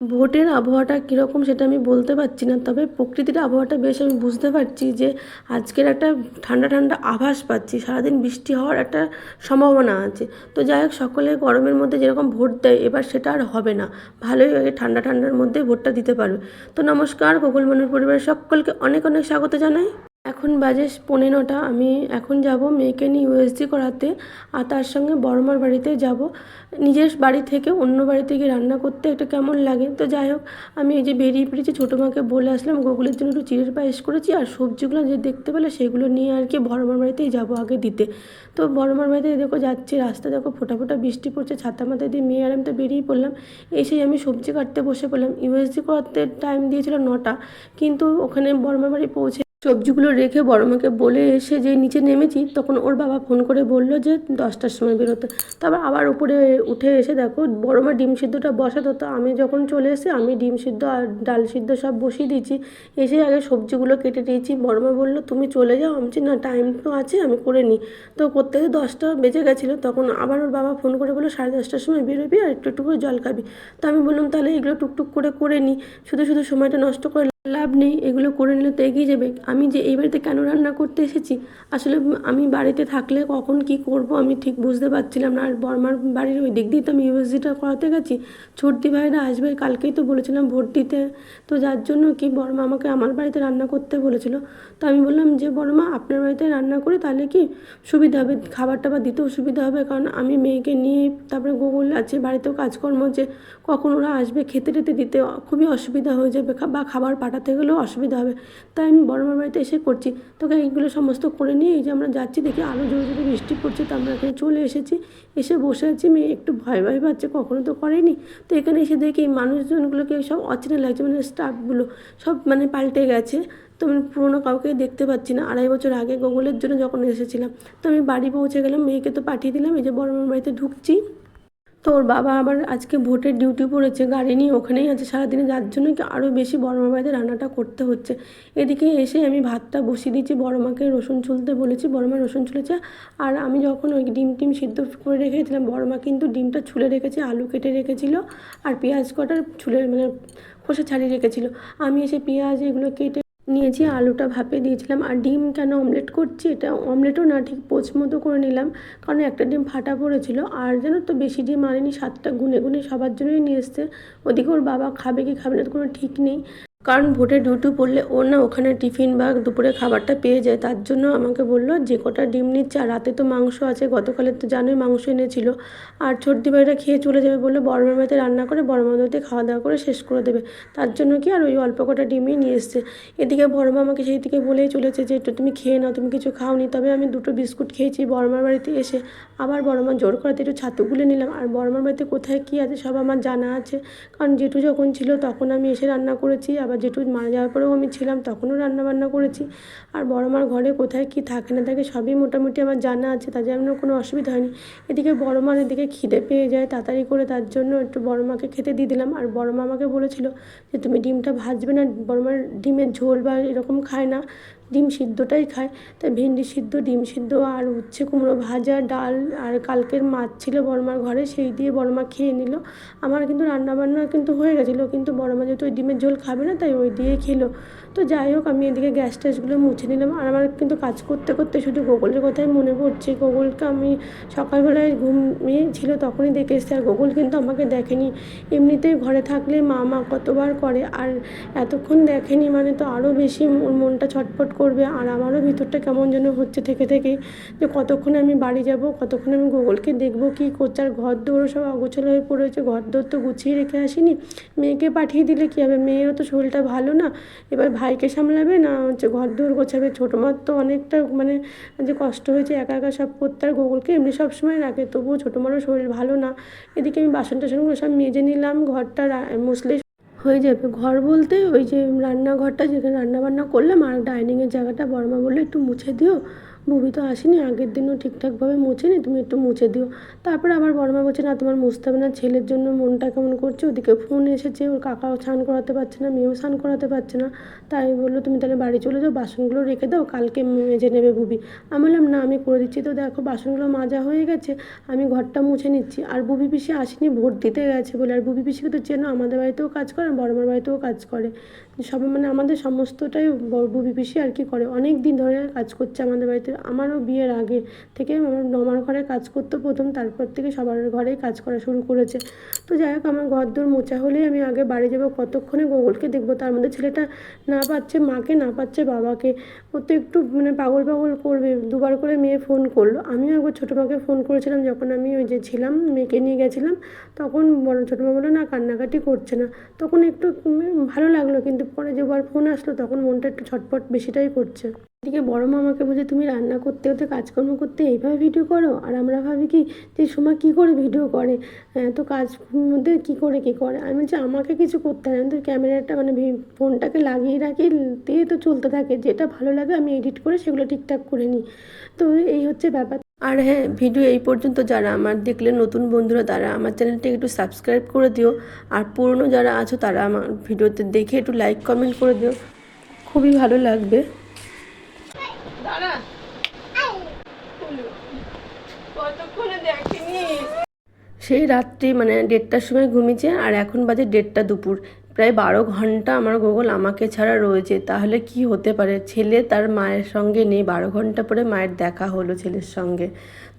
ভোটের আবহাওয়াটা কীরকম সেটা আমি বলতে পারছি না, তবে প্রকৃতির আবহাওয়াটা বেশ আমি বুঝতে পারছি যে আজকের একটা ঠান্ডা ঠান্ডা আভাস পাচ্ছি, সারাদিন বৃষ্টি হওয়ার একটা সম্ভাবনা আছে। তো যাই হোক, সকলে গরমের মধ্যে যেরকম ভোট দেয় এবার সেটা আর হবে না, ভালোই ঠান্ডা ঠান্ডার মধ্যে ভোটটা দিতে পারবে। তো নমস্কার, গোকুল মনের পরিবারের সকলকে অনেক অনেক স্বাগত জানাই। এখন বাজে 9:15। আমি এখন যাব মেয়েকে নিয়ে ইউএসজি করাতে, আর তার সঙ্গে বড়মার বাড়িতে যাব। নিজের বাড়ি থেকে অন্য বাড়িতে গিয়ে রান্না করতে একটা কেমন লাগে। তো যাই হোক, আমি এই যে বেরিয়ে পড়েছি, ছোটো মাকে বলে আসলাম গোকুলের জন্য একটু চিড়ের পায়েস করেছি, আর সবজিগুলো যে দেখতে পেলে সেগুলো নিয়ে আর কি বড়মার বাড়িতেই যাব আগে দিতে। তো বড়মার বাড়িতে দেখো যাচ্ছি, রাস্তা দেখো ফোটা ফোটা বৃষ্টি পড়ছে, ছাতা মাথায় দিয়ে মেয়ে আর আমি তো বেরিয়ে পড়লাম। এসেই আমি সবজি কাটতে বসে পড়লাম। ইউএসজি করাতে টাইম দিয়েছিল 9টা, কিন্তু ওখানে বড়মার বাড়ি পৌঁছে সবজিগুলো রেখে বড়মাকে বলে এসে যে নিচে নেমেছি, তখন ওর বাবা ফোন করে বলল যে 10টার সময় বেরোতে। তারপর আবার উপরে উঠে এসে দেখো বড়মা ডিম সিদ্ধটা বসাতো, তো আমি যখন চলে এসে আমি ডিম সিদ্ধ আর ডাল সিদ্ধ সব বসিয়ে দিয়েছি। এসে আগে সবজিগুলো কেটে দিয়েছি। বড়মা বললো তুমি চলে যাও, আমি বলছি না, টাইম তো আছে, আমি করে নিই। তো করতে 10টা বেজে গেছিলো। তখন আবার ওর বাবা ফোন করে বললো 10:30টার সময় বেরোবি আর একটু একটু করে জল খাবি। তো আমি বললাম তাহলে এগুলো টুকটুক করে নিই, শুধু শুধু সময়টা নষ্ট করে লাভ নেই, এগুলো করে নিলে তো এগিয়ে যাবে। আমি যে এই বাড়িতে কেন রান্না করতে এসেছি, আসলে আমি বাড়িতে থাকলে কখন কি করব আমি ঠিক বুঝতে পারছিলাম না। আর বর্মার বাড়ির ওই দিক দিয়ে তো আমি ইউএসজিটা করাতে গেছি, ছোটদি ভাইরা আসবে, কালকেই তো বলেছিলাম ভোট দিতে। তো যার জন্য কি বর্মা আমাকে আমার বাড়িতে রান্না করতে বলেছিল। তো আমি বললাম যে বর্মা আপনার বাড়িতে রান্না করি, তাহলে কি সুবিধা হবে, খাবার টাবার দিতেও সুবিধা হবে, কারণ আমি মেয়েকে নিয়ে তারপরে গুগল আছে, বাড়িতেও কাজকর্ম যে কখন ওরা আসবে, খেতে টেতে দিতে খুবই অসুবিধা হয়ে যাবে, বা খাবার পাঠাতে গেলেও অসুবিধা হবে। তাই আমি বড়মার বাড়িতে এসে করছি। তোকে এইগুলো সমস্ত করে নিয়ে এই যে আমরা যাচ্ছি, দেখি আরও জোরে জোরে বৃষ্টি পড়ছে, তো আমরা এখানে চলে এসেছি। এসে বসে আছি, মেয়ে একটু ভয় ভয় পাচ্ছে, কখনো তো করেনি। তো এখানে এসে দেখি মানুষজনগুলোকে সব অচেনা লাগছে, মানে স্টাফগুলো সব মানে পাল্টে গেছে। তো আমি পুরোনো কাউকেই দেখতে পাচ্ছি না। 2.5 বছর আগে গুগলের জন্য যখন এসেছিলাম। তো আমি বাড়ি পৌঁছে গেলাম, মেয়েকে তো পাঠিয়ে দিলাম, এই যে বড়মার বাড়িতে ঢুকছি। তো ওর বাবা আবার আজকে ভোটের ডিউটি পড়েছে, গাড়ি নিয়ে ওখানেই আছে সারাদিনে, যার জন্য কি আরও বেশি বড়মার বাড়িতে রান্নাটা করতে হচ্ছে। এদিকে এসে আমি ভাতটা বসিয়ে দিয়েছি, বড়মাকে রসুন ছুলতে বলেছি, বড়মা রসুন ছুলেছে। আর আমি যখন ওই ডিম টিম সিদ্ধ করে রেখেছিলাম, বড়মা কিন্তু ডিমটা ছুলে রেখেছে, আলু কেটে রেখেছিল, আর পেঁয়াজ কটা ছুলে মানে খোসা ছাড়িয়ে রেখেছিল। আমি এসে পেঁয়াজ এগুলো কেটে নিয়েছি, আলুটা ভাপে দিয়েছিলাম। আর ডিম কেন অমলেট করছি, এটা অমলেটও না, ঠিক পোচ মতো করে নিলাম, কারণ একটা ডিম ফাটা পড়েছিল। আর জানো তো বেশি ডিম আনেনি, 7টা গুনে গুনে সবার জন্যই নিয়ে এসছে। ওদিকে ওর বাবা খাবে কি খাবে না কোনো ঠিক নেই, কারণ ভোটের ডিউটি পড়লে ওর না ওখানে টিফিন বা দুপুরে খাবারটা পেয়ে যায়। তার জন্য আমাকে বললো যে কটা ডিম নিচ্ছে, আর রাতে তো মাংস আছে, গতকালের তো জানোই মাংস এনেছিল। আর ছোটদি ভাইরা খেয়ে চলে যাবে বললো, বড়মার বাড়িতে রান্না করে বড়মার বাড়িতে খাওয়া দাওয়া করে শেষ করে দেবে। তার জন্য কি আর ওই অল্প কটা ডিমই নিয়ে এসছে। এদিকে বড়মা আমাকে সেই দিকে বলেই চলেছে যে একটু তুমি খেয়ে নাও, তুমি কিছু খাওনি। তবে আমি 2টো বিস্কুট খেয়েছি বড়মার বাড়িতে এসে। আবার বড়মা জোর করাতে একটু ছাতু গুলে নিলাম। আর বড়মার বাড়িতে কোথায় কী আছে সব আমার জানা আছে, কারণ জেঠু যখন ছিল তখন আমি এসে রান্না করেছি, আবার জেঠু মারা যাওয়ার পরেও আমি ছিলাম, তখনও রান্না বান্না করেছি। আর বড়মার ঘরে কোথায় কী থাকে না থাকে সবই মোটামুটি আমার জানা আছে, তার জন্য কোনো অসুবিধা হয়নি। এদিকে বড়মার এদিকে খিদে পেয়ে যায় তাড়াতাড়ি করে, তার জন্য একটু বড়মাকে খেতে দিয়ে দিলাম। আর বড়মা আমাকে বলেছিল যে তুমি ডিমটা ভাজবে না, বড়মার ডিমের ঝোল বা এরকম খায় না, ডিম সিদ্ধটাই খায়। তাই ভেন্ডি সিদ্ধ, ডিম সিদ্ধ আর উচ্ছে কুমড়ো ভাজা, ডাল আর কালকের মাছ ছিল বড়মার ঘরে, সেই দিয়ে বড়মা খেয়ে নিল। আমার কিন্তু রান্নাবান্না কিন্তু হয়ে গেছিলো, কিন্তু বড়মা যেহেতু ওই ডিমের ঝোল খাবে না তাই ওই দিয়ে খেলো। তো যাই হোক, আমি এদিকে গ্যাস ট্যাসগুলো মুছে নিলাম। আর আমার কিন্তু কাজ করতে করতে শুধু গুগলের কথাই মনে পড়ছে। গুগলকে আমি সকালবেলায় ঘুমিয়ে ছিল তখনই দেখে এসেছি, আর গুগল কিন্তু আমাকে দেখেনি। এমনিতেই ঘরে থাকলে মা মা কতবার করে, আর এতক্ষণ দেখেনি মানে তো আরও বেশি ওর মনটা ছটফট করবে। আর আমারও ভিতরটা কেমন যেন হচ্ছে থেকে থেকেই, যে কতক্ষণে আমি বাড়ি যাব, কতক্ষণে আমি গুগলকে দেখবো কী করছে। আর ঘর দৌড়ও সব অগোছালো হয়ে পড়েছে, ঘর দৌড় তো গুছিয়ে রেখে আসিনি। মেয়েকে পাঠিয়ে দিলে কী হবে, মেয়েরও তো শরীরটা ভালো না, এবার ভাইকে সামলাবে না হচ্ছে ঘর দৌড় গোছাবে। ছোটো মার তো অনেকটা মানে যে কষ্ট হয়েছে একা একা সব করতে। আর গুগলকে এমনি সব সময় রাখে, তবুও ছোটো মারও শরীর ভালো না। এদিকে আমি বাসন টাসনগুলো সব মেজে নিলাম, ঘরটা মুছলে হয়ে যাবে। ঘর বলতে ওই যে রান্নাঘরটা যেখানে রান্না বান্না করলাম, আর ডাইনিংয়ের জায়গাটা বড়মা বললো একটু মুছে দিও, বুবি তো আসেনি, আগের দিনও ঠিকঠাকভাবে মোছেনি, তুমি একটু মুছে দিও। তারপরে আবার বড়মা বলছে না তোমার মুছতে হবে না, ছেলের জন্য মনটা কেমন করছে, ওদিকে ফোন এসেছে, ওর কাকাও স্নান করাতে পারছে না, মেয়েও স্নান করাতে পারছে না, তাই বললো তুমি তাহলে বাড়ি চলে যাও, বাসনগুলো রেখে দাও, কালকে মেজে নেবে বুবি। আমি বললাম না আমি করে দিচ্ছি, তো দেখো বাসনগুলো মাজা হয়ে গেছে, আমি ঘরটা মুছে নিচ্ছি। আর বুবি পিসি আসেনি, ভোট দিতে গেছে বলে। আর বুবি পিসিকে তো চেনো, আমাদের বাড়িতেও কাজ করে, বড়মার বাড়িতেও কাজ করে, সবাই মানে আমাদের সমস্তটাই বুবি পিসি আর কি করে, অনেক দিন ধরে কাজ করছে আমাদের বাড়িতে। আমারও বিয়ের আগে থেকে আমার মামার ঘরে কাজ করতো প্রথম, তারপর থেকে সবার ঘরেই কাজ করা শুরু করেছে। তো যাই হোক, আমার ঘর দোর মোছা হলেই আমি আগে বাড়ি যাবো, কতক্ষণে গোগলকে দেখবো। তার মধ্যে ছেলেটা না পাচ্ছে মাকে, না পাচ্ছে বাবাকে, ও তো একটু মানে পাগল পাগল করবে। দুবার করে মেয়ে ফোন করলো, আমিও একবার ছোটো মাকে ফোন করেছিলাম যখন আমি ওই যে ছিলাম, মেয়েকে নিয়ে গেছিলাম, তখন বড় ছোটো মা বললো না কান্নাকাটি করছে না, তখন একটু ভালো লাগলো। কিন্তু পরে যেবার ফোন আসলো তখন মনটা একটু ছটফট বেশিটাই করছে। এদিকে বড় মা আমাকে বলছে তুমি রান্না করতে হতে কাজকর্ম করতে এইভাবে ভিডিও করো, আর আমরা ভাবি কি যে সোমা কী করে ভিডিও করে, তো কাজ মধ্যে কী করে। আমি বলছি আমাকে কিছু করতে হয় না, তো ক্যামেরাটা মানে ফোনটাকে লাগিয়ে রাখি, দিয়ে তো চলতে থাকে, যেটা ভালো লাগে আমি এডিট করে সেগুলো ঠিকঠাক করে নিই। তো এই হচ্ছে ব্যাপার। আর হ্যাঁ, ভিডিও এই পর্যন্ত যারা আমার দেখলে নতুন বন্ধুরা তারা আমার চ্যানেলটা একটু সাবস্ক্রাইব করে দিও, আর পুরনো যারা আছো তারা আমার ভিডিওতে দেখে একটু লাইক কমেন্ট করে দিও, খুবই ভালো লাগবে। সেই রাত্রি মানে 1:30টার সময় ঘুমিয়েছে, আর এখন বাজে 1:30 দুপুর, প্রায় 12 ঘন্টা আমার গোগল আমাকে ছাড়া রয়েছে। তাহলে কি হতে পারে, ছেলে তার মায়ের সঙ্গে নেই, 12 ঘন্টা পরে মায়ের দেখা হলো ছেলের সঙ্গে।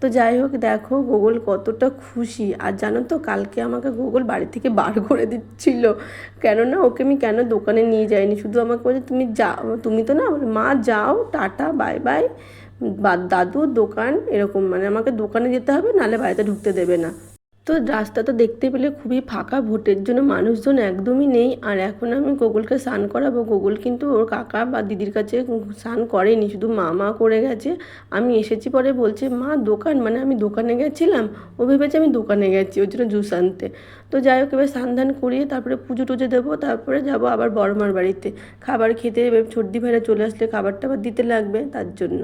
তো যাই হোক, দেখো গোগল কতটা খুশি। আর জানো তো, কালকে আমাকে গোগল বাড়ি থেকে বার করে দিচ্ছিল, কেননা ওকে আমি কেন দোকানে নিয়ে যাইনি, শুধু আমাকে বলছে তুমি যাও, তুমি তো না, মা যাও, টাটা বাই বাই, দাদু দোকান, এরকম মানে আমাকে দোকানে যেতে হবে, নাহলে বাড়িতে ঢুকতে দেবে না। তো রাস্তা তো দেখতে পেলে খুবই ফাঁকা, ভোটের জন্য মানুষজন একদমই নেই। আর এখন আমি গোগলকে স্নান করাবো। গোগল কিন্তু ওর কাকা বা দিদির কাছে স্নান করেনি, শুধু মা করে গেছে। আমি এসেছি পরে বলছে মা দোকান, মানে আমি দোকানে গেছিলাম, ও ভেবেছে আমি দোকানে গেছি, ওই জন্য জুস আনতে। তো যাই হোক, এবার স্নান ধান করিয়ে তারপরে পুজো টুজো দেবো, তারপরে যাব আবার বড়মার বাড়িতে খাবার খেতে। এবার সর্দি ভাইরা চলে আসলে খাবার টাবার দিতে লাগবে, তার জন্য।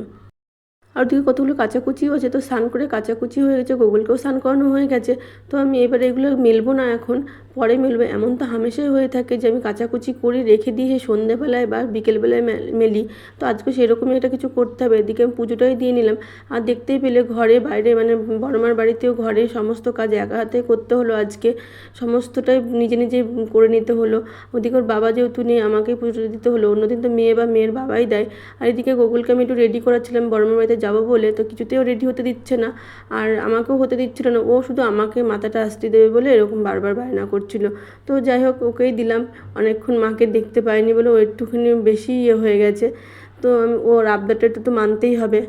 আর ওদিকে কতগুলো কাচাকুচিও আছে, তো স্নান করে কাচাকুচি হয়ে গেছে, গোগলকেও স্নান করানো হয়ে গেছে। তো আমি এবারে এগুলো মেলবো না, এখন পরে মেলবো। এমন তো হামেশাই হয়ে থাকে যে আমি কাচাকুচি করি রেখে দিয়ে সন্ধ্যেবেলায় বা বিকেলবেলায় মেলি, তো আজকে সেরকমই একটা কিছু করতে হবে। এদিকে আমি পুজোটাই দিয়ে নিলাম। আর দেখতেই পেলে ঘরে বাইরে মানে বড়মার বাড়িতেও ঘরে সমস্ত কাজ একা হাতে করতে হলো আজকে, সমস্তটাই নিজে নিজে করে নিতে হলো। ওদিকে ওর বাবা যেহেতু নেই, আমাকে পুজো দিতে হলো, অন্যদিন তো মেয়ে বা মেয়ের বাবাই দেয়। আর এদিকে গোগলকে আমি একটু রেডি করাচ্ছিলাম বড়মার বাড়িতে যাবো বলে, তো কিছুতেও রেডি হতে দিচ্ছে না, আর আমাকেও হতে দিচ্ছিল না। ও শুধু আমাকে মাথাটা আসতে দেবে বলে এরকম বারবার বায়না করছিল। তো যাই হোক, ওকেই দিলাম। অনেকক্ষণ মাকে দেখতে পাইনি বলে ও একটুখানি বেশি হয়ে গেছে, তো ওর আবদারটা একটু তো মানতেই হবে।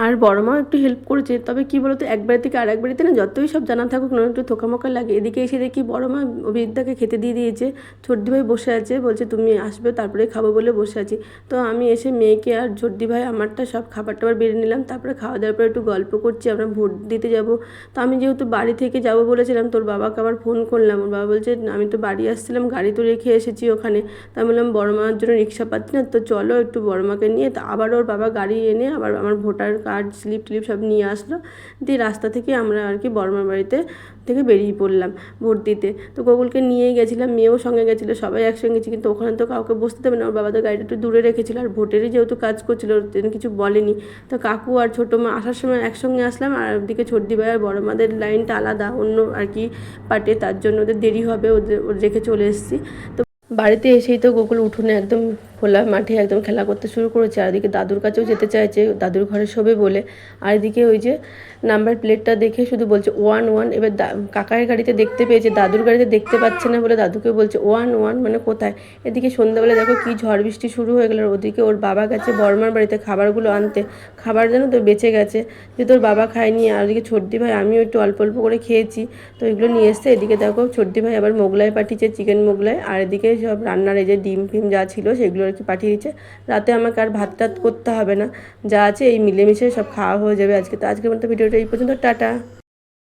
আর বড় মাও একটু হেল্প করেছে, তবে কি বলতো, এক বাড়ি থেকে আরেক বাড়িতে না যতই সব জানা থাকুক না, একটু থোকামোকা লাগে। এদিকে এসে দেখি বড় মা অভিজ্ঞতাকে খেতে দিয়ে দিয়েছে, ছোট্টি ভাই বসে আছে, বলছে তুমি আসবে তারপরে খাবো বলে বসে আছি। তো আমি এসে মেয়েকে আর ছোট্টি ভাই আমারটা সব খাবার টাবার বেড়ে নিলাম, তারপরে খাওয়া দাওয়ার পরে একটু গল্প করছি, আমরা ভোট দিতে যাব। তো আমি যেহেতু বাড়ি থেকে যাব বলেছিলাম, তোর বাবাকে আবার ফোন করলাম, ওর বাবা বলছে আমি তো বাড়ি আসছিলাম, গাড়ি তো রেখে এসেছি ওখানে। তা আমি বললাম বড় মার জন্য রিক্সা পাচ্ছি না, তো চলো একটু বড় মাকে নিয়ে। তা আবার ওর বাবা গাড়ি এনে আবার আমার ভোটার কার্ড স্লিপ টিলিপ সব নিয়ে আসলো, দিয়ে রাস্তা থেকে আমরা আর কি বড়মার বাড়িতে থেকে বেরিয়ে পড়লাম ভোট দিতে। তো গোগলকে নিয়েই গেছিলাম, মেয়েও সঙ্গে গেছিলো, সবাই একসঙ্গে গেছি, কিন্তু ওখানে তো কাউকে বসতে দেবে না, ওর বাবা তো গাড়িটা একটু দূরে রেখেছিল। আর ভোটেরই যেহেতু কাজ করছিলো, কিছু বলেনি। তো কাকু আর ছোটো মা আসার সময় একসঙ্গে আসলাম, আর ওদিকে ছোটদি ভাই আর বড় মাদের লাইনটা আলাদা, অন্য আর কি পার্টে, তার জন্য ওদের দেরি হবে, ওদের রেখে চলে এসেছি। তো বাড়িতে এসেই তো গোকুল উঠোনে একদম খোলা মাঠে একদম খেলা করতে শুরু করেছে। আর এদিকে দাদুর কাছেও যেতে চাইছে, দাদুর ঘরে শোবে বলে। আর এদিকে ওই যে নাম্বার প্লেটটা দেখে শুধু বলছে 1-1। এবার কাকার গাড়িতে দেখতে পেয়েছে, দাদুর গাড়িতে দেখতে পাচ্ছে না বলে দাদুকে বলছে 1-1 মানে কোথায়। এদিকে সন্ধ্যাবেলা দেখো কি ঝড় বৃষ্টি শুরু হয়ে গেল। ওদিকে ওর বাবা গেছে বড়মার বাড়িতে খাবারগুলো আনতে, খাবার যেন তো বেঁচে গেছে, যেহেতু ওর বাবা খায়নি। আর ওদিকে ছোটদি ভাই আমিও একটু অল্প অল্প করে খেয়েছি, তো এগুলো নিয়ে এসছে। এদিকে দেখো ছোটদি ভাই আবার মোগলাই পাঠিয়েছে, চিকেন মোগলাই। আর এদিকে সব রান্নার এই যে ডিম ফিম যা ছিল সেগুলো আর কি পাঠিয়ে দিচ্ছে। রাতে আমাকে আর ভাত টাত করতে হবে না, যা আছে এই মিলেমিশে সব খাওয়া হয়ে যাবে আজকে। তো আজকের মতো ভিডিওটা এই পর্যন্ত, টাটা।